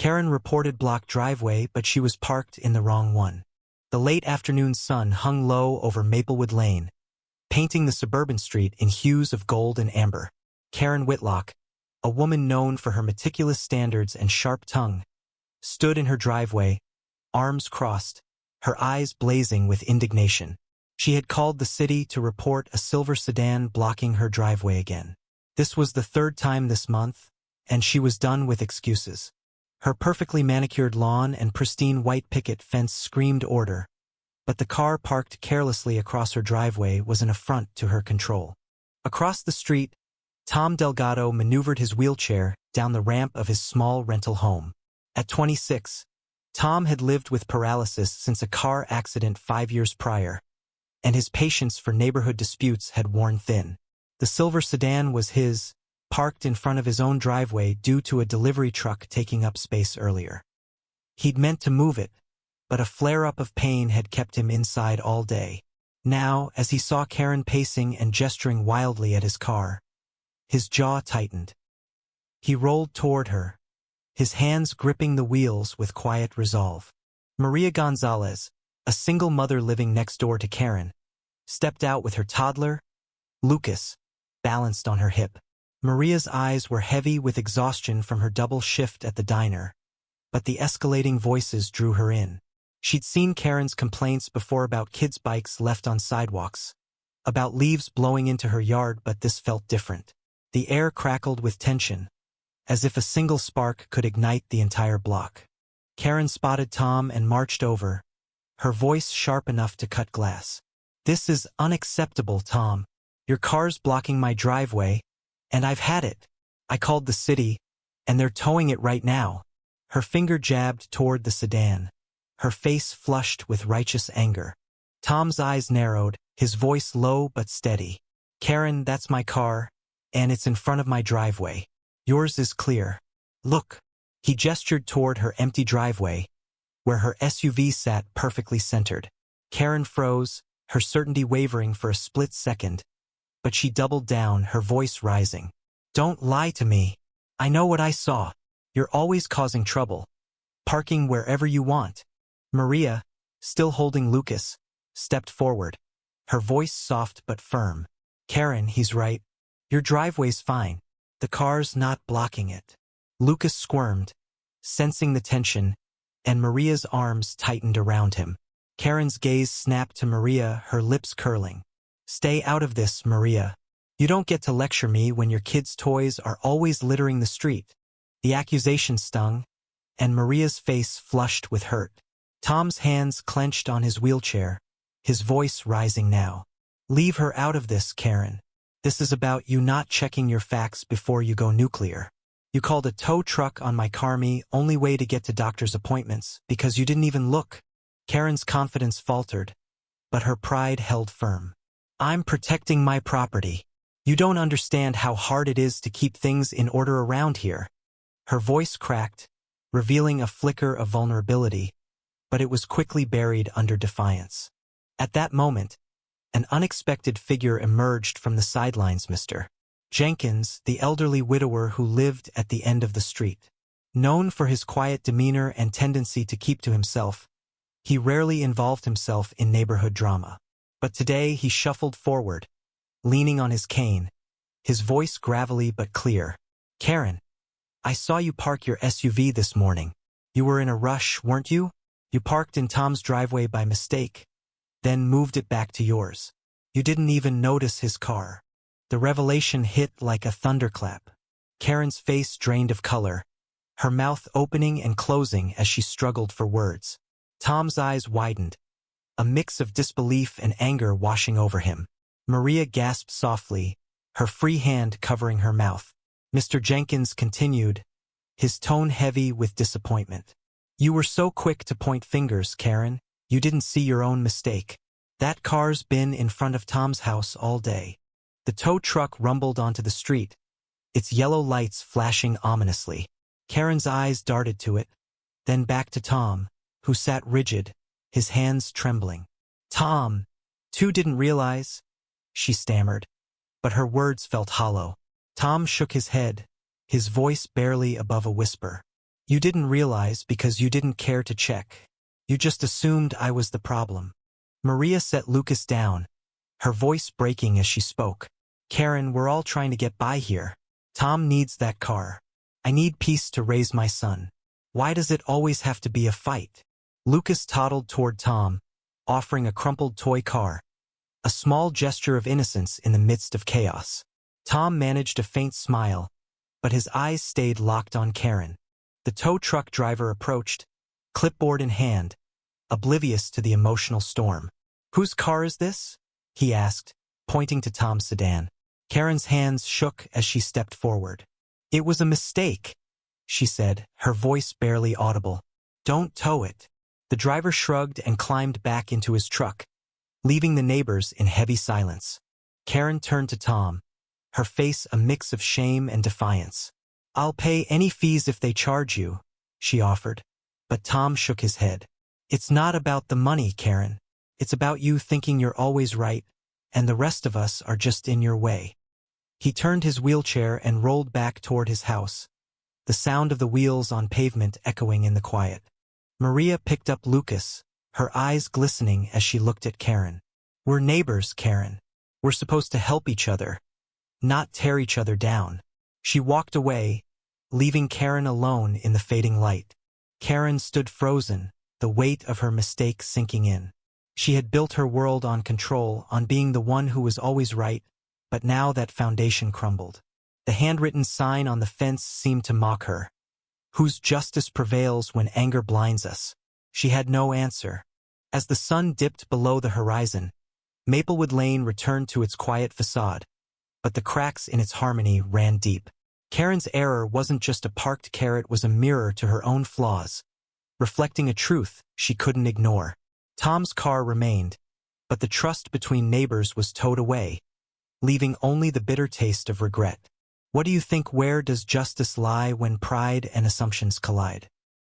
Karen reported blocked driveway, but she was parked in the wrong one. The late afternoon sun hung low over Maplewood Lane, painting the suburban street in hues of gold and amber. Karen Whitlock, a woman known for her meticulous standards and sharp tongue, stood in her driveway, arms crossed, her eyes blazing with indignation. She had called the city to report a silver sedan blocking her driveway again. This was the third time this month, and she was done with excuses. Her perfectly manicured lawn and pristine white picket fence screamed order, but the car parked carelessly across her driveway was an affront to her control. Across the street, Tom Delgado maneuvered his wheelchair down the ramp of his small rental home. At 26, Tom had lived with paralysis since a car accident 5 years prior, and his patience for neighborhood disputes had worn thin. The silver sedan was his, parked in front of his own driveway due to a delivery truck taking up space earlier. He'd meant to move it, but a flare-up of pain had kept him inside all day. Now, as he saw Karen pacing and gesturing wildly at his car, his jaw tightened. He rolled toward her, his hands gripping the wheels with quiet resolve. Maria Gonzalez, a single mother living next door to Karen, stepped out with her toddler, Lucas, balanced on her hip. Maria's eyes were heavy with exhaustion from her double shift at the diner, but the escalating voices drew her in. She'd seen Karen's complaints before about kids' bikes left on sidewalks, about leaves blowing into her yard, but this felt different. The air crackled with tension, as if a single spark could ignite the entire block. Karen spotted Tom and marched over, her voice sharp enough to cut glass. "This is unacceptable, Tom. Your car's blocking my driveway, and I've had it. I called the city, and they're towing it right now." Her finger jabbed toward the sedan, her face flushed with righteous anger. Tom's eyes narrowed, his voice low but steady. "Karen, that's my car, and it's in front of my driveway. Yours is clear. Look." He gestured toward her empty driveway, where her SUV sat perfectly centered. Karen froze, her certainty wavering for a split second, but she doubled down, her voice rising. "Don't lie to me. I know what I saw. You're always causing trouble, parking wherever you want." Maria, still holding Lucas, stepped forward, her voice soft but firm. "Karen, he's right. Your driveway's fine. The car's not blocking it." Lucas squirmed, sensing the tension, and Maria's arms tightened around him. Karen's gaze snapped to Maria, her lips curling. "Stay out of this, Maria. You don't get to lecture me when your kids' toys are always littering the street." The accusation stung, and Maria's face flushed with hurt. Tom's hands clenched on his wheelchair, his voice rising now. "Leave her out of this, Karen. This is about you not checking your facts before you go nuclear. You called a tow truck on my car, me only way to get to doctor's appointments, because you didn't even look." Karen's confidence faltered, but her pride held firm. "I'm protecting my property. You don't understand how hard it is to keep things in order around here." Her voice cracked, revealing a flicker of vulnerability, but it was quickly buried under defiance. At that moment, an unexpected figure emerged from the sidelines. Mr. Jenkins, the elderly widower who lived at the end of the street. Known for his quiet demeanor and tendency to keep to himself, he rarely involved himself in neighborhood drama. But today he shuffled forward, leaning on his cane, his voice gravelly but clear. "Karen, I saw you park your SUV this morning. You were in a rush, weren't you? You parked in Tom's driveway by mistake, then moved it back to yours. You didn't even notice his car." The revelation hit like a thunderclap. Karen's face drained of color, her mouth opening and closing as she struggled for words. Tom's eyes widened, a mix of disbelief and anger washing over him. Maria gasped softly, her free hand covering her mouth. Mr. Jenkins continued, his tone heavy with disappointment. "You were so quick to point fingers, Karen. You didn't see your own mistake. That car's been in front of Tom's house all day." The tow truck rumbled onto the street, its yellow lights flashing ominously. Karen's eyes darted to it, then back to Tom, who sat rigid, his hands trembling. "Tom, too didn't realize," she stammered, but her words felt hollow. Tom shook his head, his voice barely above a whisper. You didn't realize because you didn't care to check. You just assumed I was the problem. Maria set Lucas down, her voice breaking as she spoke. Karen, we're all trying to get by here. Tom needs that car. I need peace to raise my son. Why does it always have to be a fight? Lucas toddled toward Tom, offering a crumpled toy car, a small gesture of innocence in the midst of chaos. Tom managed a faint smile, but his eyes stayed locked on Karen. The tow truck driver approached, clipboard in hand, oblivious to the emotional storm. Whose car is this? He asked, pointing to Tom's sedan. Karen's hands shook as she stepped forward. It was a mistake, she said, her voice barely audible. Don't tow it. The driver shrugged and climbed back into his truck, leaving the neighbors in heavy silence. Karen turned to Tom, her face a mix of shame and defiance. I'll pay any fees if they charge you, she offered. But Tom shook his head. It's not about the money, Karen. It's about you thinking you're always right, and the rest of us are just in your way. He turned his wheelchair and rolled back toward his house, the sound of the wheels on pavement echoing in the quiet. Maria picked up Lucas, her eyes glistening as she looked at Karen. We're neighbors, Karen. We're supposed to help each other, not tear each other down. She walked away, leaving Karen alone in the fading light. Karen stood frozen, the weight of her mistake sinking in. She had built her world on control, on being the one who was always right, but now that foundation crumbled. The handwritten sign on the fence seemed to mock her. Whose justice prevails when anger blinds us? She had no answer. As the sun dipped below the horizon, Maplewood Lane returned to its quiet facade, but the cracks in its harmony ran deep. Karen's error wasn't just a parked car, it was a mirror to her own flaws, reflecting a truth she couldn't ignore. Tom's car remained, but the trust between neighbors was towed away, leaving only the bitter taste of regret. What do you think? Where does justice lie when pride and assumptions collide?